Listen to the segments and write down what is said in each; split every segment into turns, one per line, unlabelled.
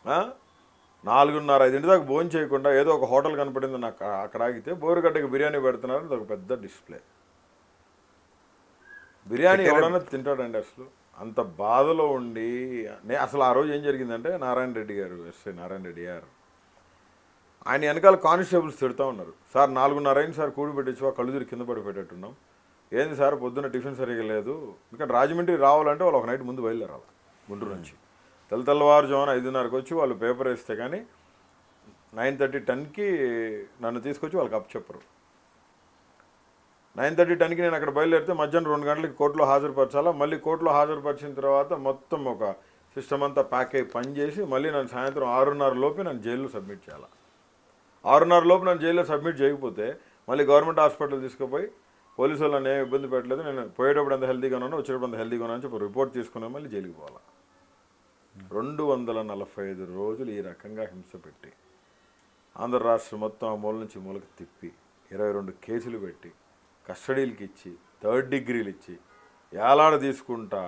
ఆ? 4:30, 5 దాకా భోజనం చేయకుండా ఏదో ఒక హోటల్ కనపడింది నాకు, అక్కడ ఆగితే బోరుగడ్డకి బిర్యానీ పెడుతున్నారు, అది ఒక పెద్ద డిస్ప్లే. బిర్యానీ
పెట్టారా?
ఎవడన్నా తింటాడండి అసలు? అంత బాధలో ఉండి అసలు ఆ రోజు ఏం జరిగిందంటే, నారాయణ రెడ్డి గారు, ఎస్ఐ నారాయణ రెడ్డి గారు, ఆయన వెనకాల కానిస్టేబుల్స్ తిడుతూ ఉన్నారు. సార్ 4:30 అయింది సార్, కూడి పెట్టించు, కళ్ళు తిరిగి కింద పడిపెట్టేట్టున్నాం. ఏంది సార్ పొద్దున్న టిఫిన్ సరిగ్గా లేదు. ఎందుకంటే రాజమండ్రి రావాలంటే వాళ్ళు ఒక నైట్ ముందు బయలుదేరాలి గుంటూరు నుంచి. తెల్లవారుజామున 5:30కి వచ్చి వాళ్ళు పేపర్ వేస్తే కానీ 9:30, 10కి నన్ను తీసుకొచ్చి వాళ్ళకి అప్పచెప్పరు. 9:30, 10కి నేను అక్కడ బయలుదేరితే మధ్యాహ్నం 2 గంటలకి కోర్టులో హాజరుపరచాలా. మళ్ళీ కోర్టులో హాజరుపరిచిన తర్వాత మొత్తం ఒక సిస్టమ్ అంతా ప్యాక్ అయ్యి పనిచేసి మళ్ళీ నన్ను సాయంత్రం 6:30 లోపే నన్ను జైల్లో సబ్మిట్ చేయాలి. 6:30 లోపు నన్ను జైల్లో సబ్మిట్ చేయకపోతే మళ్ళీ గవర్నమెంట్ హాస్పిటల్ తీసుకుపోయి పోలీసు వాళ్ళు నన్ను ఏమి ఇబ్బంది పెట్టలేదు, నేను పోయేటప్పుడు అంత హెల్తీగా ఉన్నాను, వచ్చేటప్పుడు అంత హెల్తీగా ఉన్నాను అని చెప్పి రిపోర్ట్ తీసుకుని మళ్ళీ జైలుకి పోవాలి. 245 రోజులు ఈ రకంగా హింస పెట్టి ఆంధ్ర రాష్ట్రం మొత్తం ఆ మూల నుంచి మూలకి తిప్పి 22 కేసులు పెట్టి కస్టడీలకి ఇచ్చి 3rd డిగ్రీలు ఇచ్చి ఏలాడ తీసుకుంటా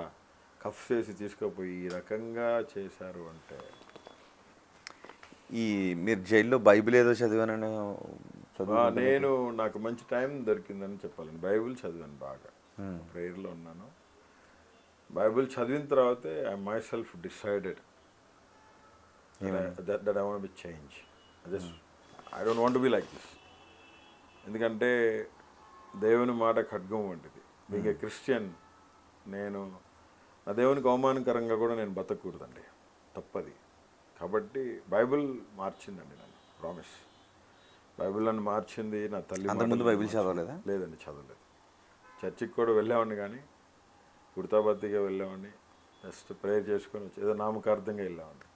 కఫ్ చేసి తీసుకుపోయి ఈ రకంగా చేశారు అంటే.
ఈ మీరు జైల్లో బైబిల్ ఏదో చదివానని
నేను నాకు మంచి టైం దొరికిందని చెప్పాలండి. బైబిల్ చదివాను బాగా, ప్రేయర్లో ఉన్నాను. బైబిల్ చదివిన తర్వాతే I my self decided that I want be change. I don't want be like this. ఎందుకంటే దేవుని మాట ఖడ్గం వంటిది. బీయింగ్ ఏ క్రిస్టియన్, నేను నా దేవునికి అవమానకరంగా కూడా నేను బతకూడదండి, తప్పది. కాబట్టి బైబిల్ మార్చిందండి నన్ను, ప్రామిస్. బైబిల్ నన్ను మార్చింది. నా తల్లి
అంతకుముందు బైబిల్ చదవలేదా?
లేదండి, చదవలేదు. చర్చికి కూడా వెళ్ళేవాడిని కానీ గుర్తాబద్దిగా వెళ్ళేవాడిని, జస్ట్ ప్రేయర్ చేసుకొని వచ్చి ఏదో నామకార్థంగా వెళ్ళేవాడిని.